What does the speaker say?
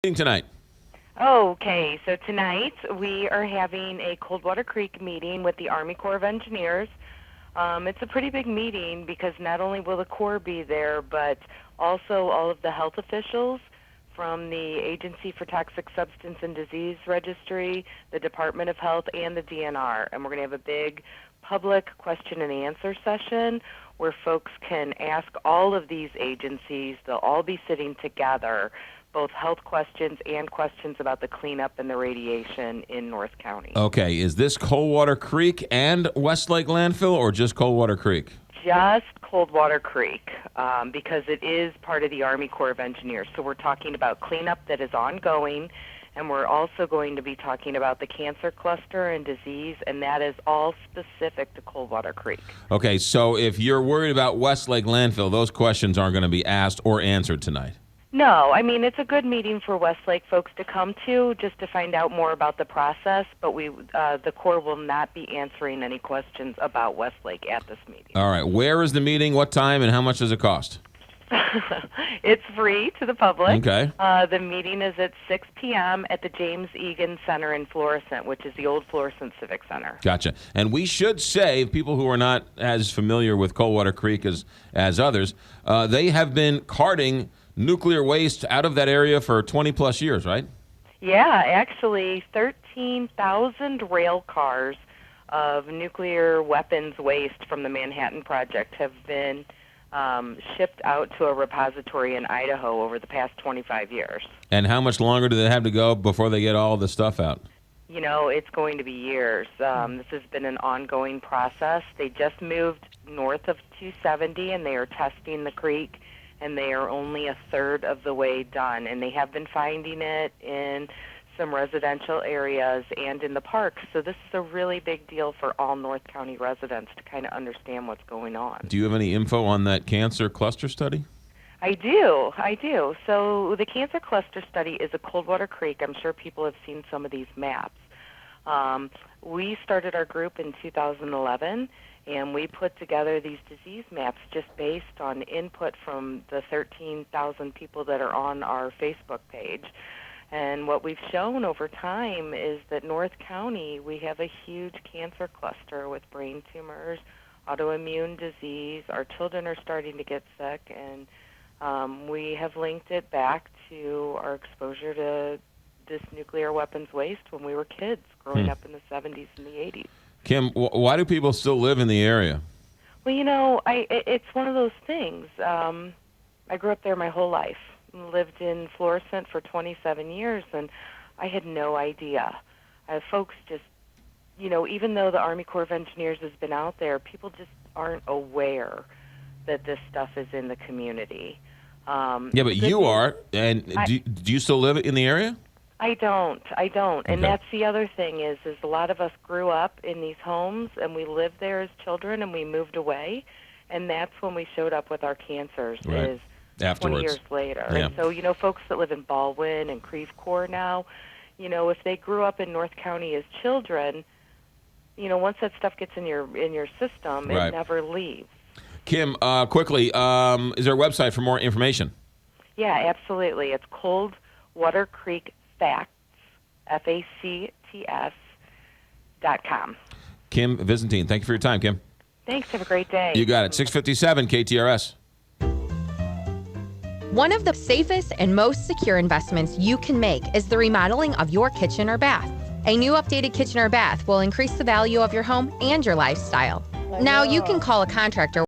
Tonight. Okay, so tonight we are having a Coldwater Creek meeting with the Army Corps of Engineers. It's a pretty big meeting because not only will the Corps be there, but also all of the health officials from the Agency for Toxic Substance and Disease Registry, the Department of Health, and the DNR. And we're going to have a big public question and answer session where folks can ask all of these agencies. They'll all be sitting together, both health questions and questions about the cleanup and the radiation in North County. Okay, is this Coldwater Creek and Westlake Landfill or just Coldwater Creek? Just Coldwater Creek, because it is part of the Army Corps of Engineers. So we're talking about cleanup that is ongoing, and we're also going to be talking about the cancer cluster and disease, and that is all specific to Coldwater Creek. Okay, so if you're worried about Westlake Landfill, those questions aren't going to be asked or answered tonight. No, I mean, it's a good meeting for Westlake folks to come to just to find out more about the process, but the Corps will not be answering any questions about Westlake at this meeting. All right, where is the meeting, what time, and how much does it cost? It's free to the public. Okay. The meeting is at 6 p.m. at the James Egan Center in Florissant, which is the old Florissant Civic Center. Gotcha. And we should say, people who are not as familiar with Coldwater Creek as others, they have been carting nuclear waste out of that area for 20-plus years, right? Yeah, actually 13,000 rail cars of nuclear weapons waste from the Manhattan Project have been shipped out to a repository in Idaho over the past 25 years. And how much longer do they have to go before they get all the stuff out? You know, it's going to be years. This has been an ongoing process. They just moved north of 270, and they are testing the creek, and they are only a third of the way done. And they have been finding it in some residential areas and in the parks. So this is a really big deal for all North County residents to kind of understand what's going on. Do you have any info on that cancer cluster study? I do. So the cancer cluster study is a Coldwater Creek. I'm sure people have seen some of these maps. We started our group in 2011, and we put together these disease maps just based on input from the 13,000 people that are on our Facebook page. And what we've shown over time is that North County, we have a huge cancer cluster with brain tumors, autoimmune disease. Our children are starting to get sick, and we have linked it back to our exposure to this nuclear weapons waste when we were kids growing up in the 70s and the 80s. Kim, why do people still live in the area? Well, you know, it's one of those things. I grew up there my whole life, lived in Florissant for 27 years, and I had no idea. Folks just, you know, even though the Army Corps of Engineers has been out there, people just aren't aware that this stuff is in the community. Yeah, but you are, and do you still live in the area? I don't. Okay. And that's the other thing is a lot of us grew up in these homes, and we lived there as children, and we moved away, and that's when we showed up with our cancers, Right. is Afterwards. 20 years later. Yeah. And so, you know, folks that live in Baldwin and Creve Coeur now, you know, if they grew up in North County as children, you know, once that stuff gets in your system, Right. it never leaves. Kim, quickly, is there a website for more information? Yeah, absolutely. It's Coldwater Creek Facts, FACTS.com. Kim Byzantine, thank you for your time, Kim. Thanks. Have a great day. You got it. 657 KTRS. One of the safest and most secure investments you can make is the remodeling of your kitchen or bath. A new updated kitchen or bath will increase the value of your home and your lifestyle. Now you can call a contractor